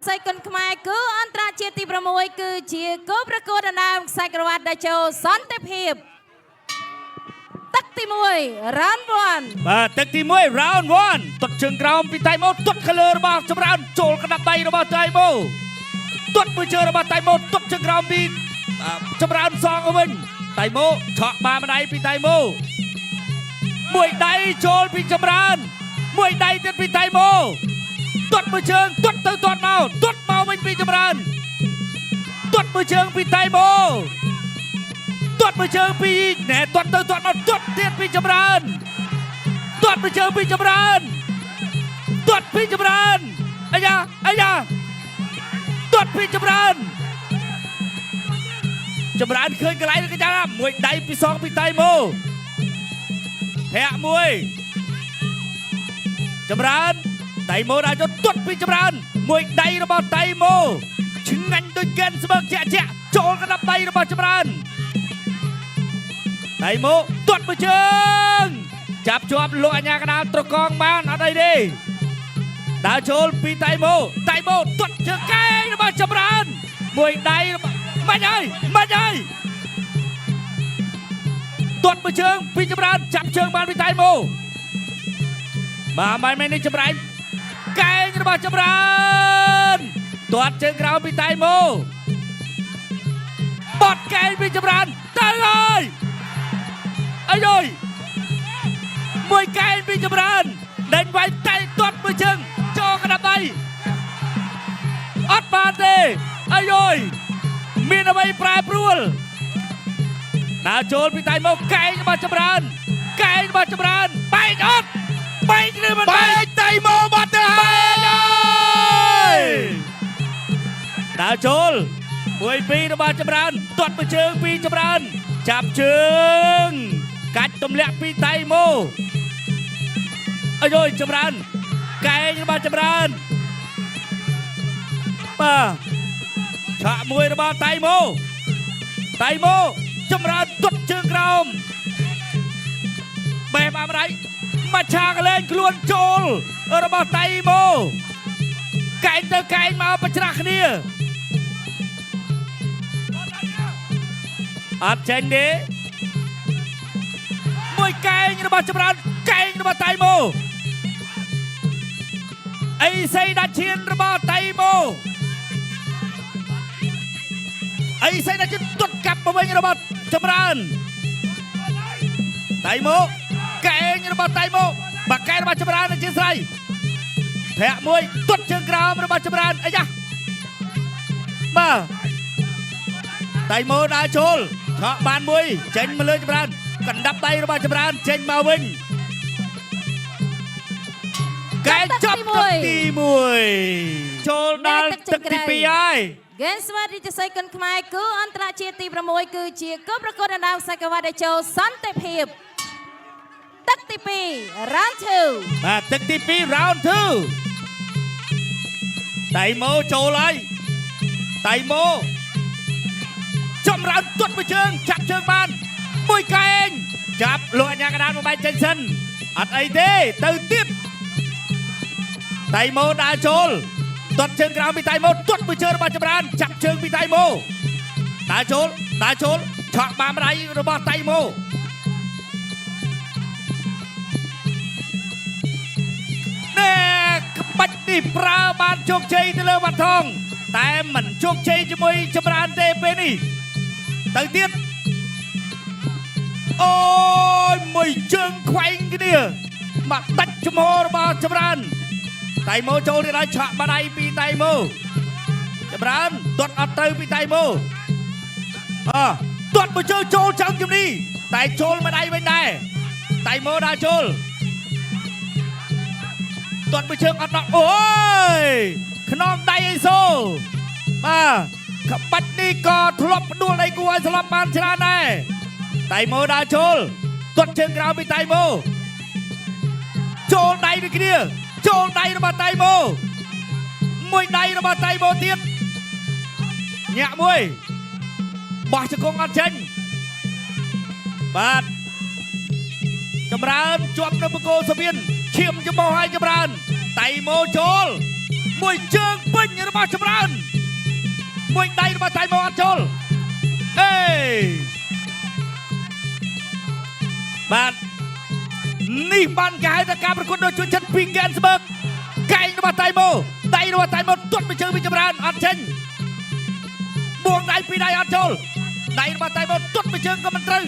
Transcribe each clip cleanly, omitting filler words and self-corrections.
សៃគុនខ្មែរគឺអន្តរជាតិទី6គឺជាគោប្រកួតដណ្ដើមខ្សែក្រវ៉ាត់ដែលចូលសន្តិភាពទឹកទី1 round 1បាទទឹកទី1 round 1ទាត់ជើងក្រោមពីតៃម៉ូទាត់ខលើរបស់ចម្រើនចូលកណ្ដាប់ដៃរបស់តៃម៉ូទាត់មួយជើងរបស់តៃម៉ូទាត់ជើងក្រោមពីចម្រើនសងទៅវិញតៃម៉ូឆក់បាម្ដាយពីតៃម៉ូមួយដៃចូលពីចម្រើនមួយដៃទៀតពីតៃម៉ូទាត់មួយជើងទាត់ទៅទាត់មកទាត់មកវិញពីចម្រើនទាត់មួយជើងពីតៃម៉ូទាត់មួយជើងពីណែទាត់ទៅទាត់មកទាត់ទៀតពីចម្រើនទាត់មួយជើងពីចម្រើនទាត់ពីចម្រើនអាយ៉ាទាត់ពីចម្រើនឃើញកន្លែងកញ្ចាំមួយដៃពីសងពីតៃម៉ូធាក់មួយចម្រើនតៃម៉ូដាក់ចូលទាត់ពីចម្រើនមួយដៃរបស់តៃម៉ូឆ្ងាញ់ដូចកែនស្បើកជាក់ចូលកណ្ដាប់ដៃរបស់ចម្រើនតៃម៉ូទាត់មួយជើងចាប់ជាប់លោកអញ្ញាកដាលត្រកងបានអត់អីទេដើរចូលពីតៃម៉ូទាត់ជើងកែងរបស់ចម្រើនមួយដៃមិនអើយទាត់មួយជើងពីចម្រើនចាប់ជើងបានពីតៃម៉ូបាទមិននេះចម្រើនកែងរបស់ចម្រើនទាត់ជើងក្រោមពីតៃម៉ូបត់កែងពីចម្រើនទៅហើយអាយមួយកែងពីចម្រើនដេញវាយតៃទាត់មួយជើងចូលកណ្ដាប់ដៃអត់បានទេអាយមានអ្វីប្រែប្រួលដើរចូលពីតៃម៉ូកែងរបស់ចម្រើនបែកអត់បែកឬមិនបែកតៃម៉ូបាត់ទៅហើយដើរចូល1-2របស់ចម្រើនទាត់មួយជើងពីចម្រើនចាប់ជើងកាច់ទម្លាក់ពីតៃម៉ូអាយចម្រើនកែងរបស់ចម្រើនបាទឆាក់មួយរបស់តៃម៉ូចម្រើនទាត់ជើងក្រោមបែបអាម្ដាយមកឆាកលែងខ្លួនចូលរបស់តៃម៉ូកែងទៅកែងមកប្រច្រាស់គ្នាអត់ចេញទេមួយកែងរបស់ចម្រើនកែងរបស់តៃម៉ូអីសីដាច់ឈានរបស់តៃម៉ូអីសីដាច់ឈានទាត់កាប់មកវិញរបស់ចម្រើនតៃម៉ូកែងរបស់តៃម៉ូបាក់កែរបស់ចម្រើនជាស្រ័យធាក់មួយទាត់ជើងក្រោមរបស់ចម្រើនអាយ៉ាបាទតៃម៉ូដើរចូលឆក់បានមួយចេញមកលើចម្រើនកណ្ដាប់ដៃរបស់ចម្រើនចេញមកវិញកែចាប់ទឹកទី1ចូលដល់ទឹកទី2ហើយហ្គេមស្វារីទិស័យគុនខ្មែរគឺអន្តរជាតិទី6គឺជាគោប្រកួតដណ្ដើមខ្សែក្រវ៉ាត់ដែលចូលសន្តិភាពទឹកទី2 round 2បាទទឹកទី2 round 2តៃម៉ូចូលហើយតៃម៉ូចម្រើនទាត់មួយជើងចាប់ជើងបានមួយកែងចាប់លោកអញ្ញាកដាលមកបែកចេញសិនអត់អីទេទៅទៀតតៃម៉ូដើរចូលទាត់ជើងក្រោមពីតៃម៉ូទាត់មួយជើងរបស់ចម្រើនចាប់ជើងពីតៃម៉ូដើរចូលឆក់បានម្ដាយរបស់តៃម៉ូណែក្បាច់នេះប្រើបានជោគជ័យទៅលើវត្តថងតែមិនជោគជ័យជាមួយចម្រើនទេពេលនេះទៅទៀតអូយមួយជើងខ្វែងគ្នាមកដាច់ចំហរបស់ចម្រើនតៃម៉ូចូលទៀតហើយឆក់បាដៃពីតៃម៉ូចម្រើនទាត់អត់ទៅពីតៃម៉ូទាត់មួយជើងចូលចង់ជំនីតែចូលមួយដៃវិញដែរតៃម៉ូដើរចូលទាត់មួយជើងអត់ដល់អូយខ្នងដៃអីសូបាទក្បាច់នេះក៏ធ្លាប់ផ្ដួលដៃគូឲ្យស្លាប់បានច្រើនដែរតៃម៉ូដើរចូលទាត់ជើងក្រោមពីតៃម៉ូចូលដៃដូចគ្នាចូលដៃរបស់តៃម៉ូមួយដៃរបស់តៃម៉ូទៀតញាក់មួយបោះជង្គង់អត់ចេញបាទចម្រើនជាប់នៅបង្គោលស្ពានឈាមច្បោះឲ្យចម្រើនតៃម៉ូចូល មួយជើងពេញរបស់ចម្រើនមួយដៃរបស់តៃម៉ូអត់ចូលអេបាទនេះបានគេហៅថាការប្រកួតដោយជួយចិត្តពីហ្គេនស្បឺកកែងរបស់តៃម៉ូដៃរបស់តៃម៉ូទាត់មួយជើងពីចម្រើនអត់ចេញបួងដៃពីរដៃអត់ចូលដៃរបស់តៃម៉ូទាត់មួយជើងក៏មិនត្រូវ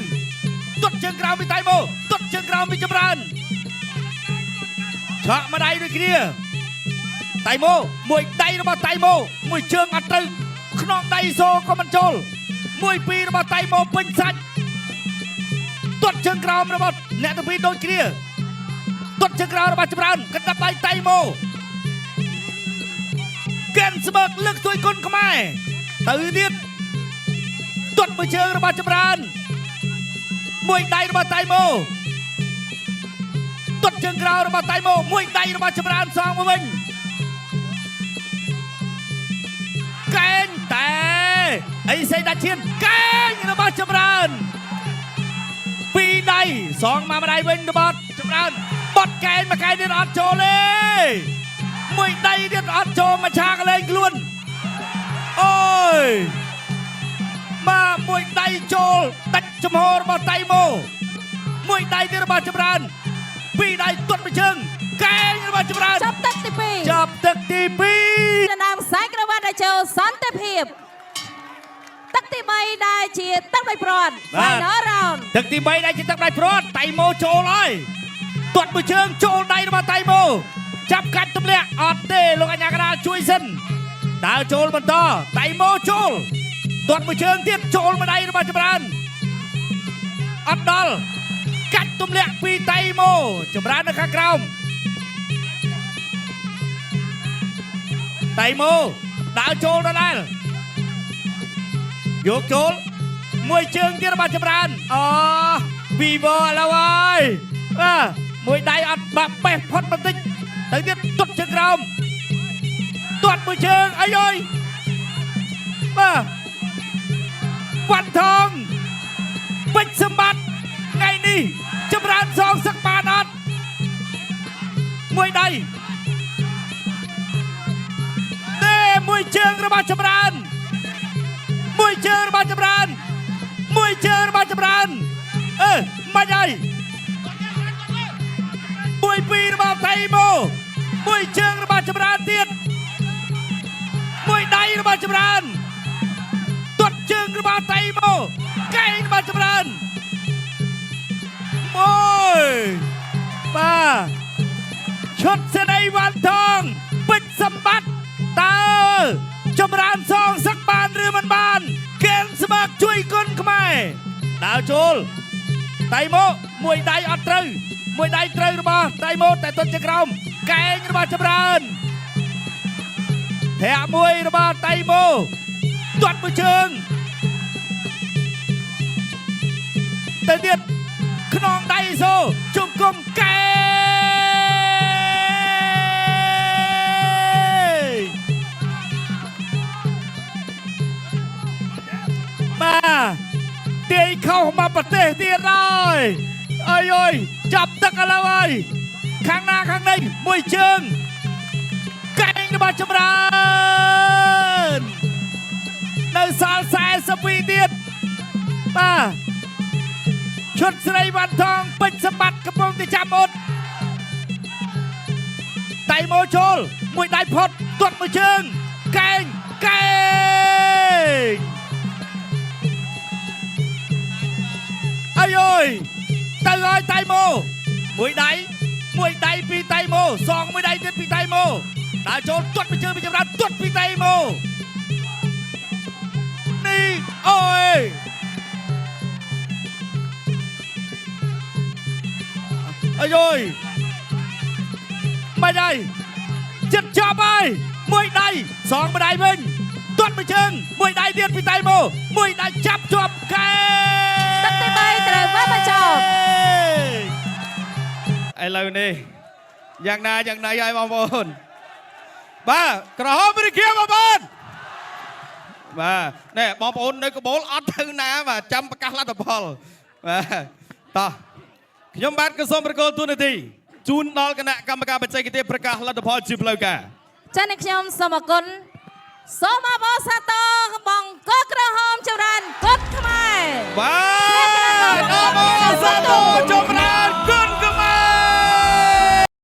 ទាត់ជើងក្រោមពីតៃម៉ូទាត់ជើងក្រោមពីចម្រើនឆក់មួយដៃដូចគ្នាតៃម៉ូមួយដៃរបស់តៃម៉ូមួយជើងអត់ត្រូវខ្នងដៃសូក៏មិនចូលមួយពីររបស់តៃម៉ូពេញសាច់ទាត់ជើងក្រោមរបស់អ្នកទាំងពីរដូចគ្នាទាត់ជើងក្រោមរបស់ចម្រើនកណ្ដាប់ដៃតៃម៉ូហ្គេនស្បឺកលើកទួយគុណខ្មែរទៅទៀតទាត់មួយជើងរបស់ចម្រើនមួយដៃរបស់តៃម៉ូទាត់ជើងក្រោមរបស់តៃម៉ូមួយដៃរបស់ចម្រើនសងមកវិញកែងតែអីសេដាឈៀនកែងរបស់ចម្រើនពីរដៃសងមកម្ដាយវិញរបស់ចម្រើនបត់កែងមួយកែងទៀតអត់ចូលទេមួយដៃទៀតអត់ចូលមកឆាកលេងខ្លួនអូយមកមួយដៃចូលដាច់ចំហរបស់តៃម៉ូមួយដៃទៀតរបស់ចម្រើនពីរដៃទាត់មួយជើងកែងរបស់ចម្រើនចាប់ទឹកទី2ចាប់ទឹកទី2នៅនាមខ្សែក្រវ៉ាត់ដែលចូលសន្តិភាពទឹកទី3ដែលជាទឹកដៃព្រាត់ Final Round ទឹកទី3ដែលជាទឹកដៃព្រាត់តៃម៉ូចូលហើយទាត់មួយជើងចូលដៃរបស់តៃម៉ូចាប់កាច់ទម្លាក់អត់ទេលោកអញ្ញាកណ្ដាលជួយសិនដើរចូលបន្តតៃម៉ូចូលទាត់មួយជើងទៀតចូលមួយដៃរបស់ចម្រើនអត់ដល់កាច់ទម្លាក់ពីតៃម៉ូចម្រើននៅខាងក្រោមតៃម៉ូដើរចូលដដែលយកចូលមួយជើងទៀតរបស់ចម្រើនអូវីវឥឡូវហើយមួយដៃអត់បាក់បេះផុតបន្តិចទៅទៀតទាត់ជើងក្រោមទាត់មួយជើងអីអើយវ៉ាន់ថងពេជ្រសម្បត្តិថ្ងៃនេះចម្រើនសងសឹកបានអត់មួយដៃទេមួយជើងរបស់ចម្រើនមួយជើងរបស់ចម្រើនមួយជើងរបស់ចម្រើនមិនហើយមួយពីររបស់តៃម៉ូមួយជើងរបស់ចម្រើនទៀតមួយដៃរបស់ចម្រើនទាត់ជើងរបស់តៃម៉ូកែងរបស់ចម្រើនមួយបាទឈុតសេនីវ៉ាន់ថងពេជ្រសម្បត្តិតើចម្រើនសងសឹកបានឬមិនបានហ្គេនស្បឺកជួយគុណខ្មែរដើរចូលតៃម៉ូមួយដៃអត់ត្រូវមួយដៃត្រូវរបស់តៃម៉ូតែទាត់ជើងក្រោមកែងរបស់ចម្រើនធាក់មួយរបស់តៃម៉ូទាត់មួយជើងទៅទៀតខ្នងដៃសូជង្គង់កែបាទទាយខុសមកប្រទេសទៀតហើយអើយចាប់ទឹកឥឡូវហើយខាងណាខាងនេះមួយជើងកែងរបស់ចម្រើននៅសល់42ទៀតបាទឈុតស្រីវ៉ាន់ថងពេជ្រសម្បត្តិកំពុងតែចាំអត់តៃម៉ូចូលមួយដៃផុតទាត់មួយជើងកែងអាយអើយទៅហើយតៃម៉ូមួយដៃពីតៃម៉ូសងមួយដៃទៀតពីតៃម៉ូដើរចូលទាត់មួយជើងពីចម្រើនទាត់ពីតៃម៉ូនេះអូយអាយអើយមិនហើយចិត្តចាប់ហើយមួយដៃសងមួយដៃវិញទាត់មួយជើងមួយដៃទៀតពីតៃម៉ូមួយដៃចាប់ជាប់កែទឹកទី3ត្រូវបានបញ្ចប់ឥឡូវនេះយ៉ាងណាហើយបងប្អូនបាទក្រហមវិរិយាបងប្អូនបាទណែបងប្អូននៅកបូលអត់ទៅណាបាទចាំប្រកាសលទ្ធផលបាទតោះខ្ញុំបាទក៏សូមប្រកល់ទូនាទីជូនដល់គណៈកម្មការបច្ចេកទេសប្រកាសលទ្ធផលជាផ្លូវការ ចា៎អ្នកខ្ញុំសូមអរគុណសូមអបអរសាទរបងកក្រហមចម្រើនគុតខ្មែរ បាទអបអរសាទរ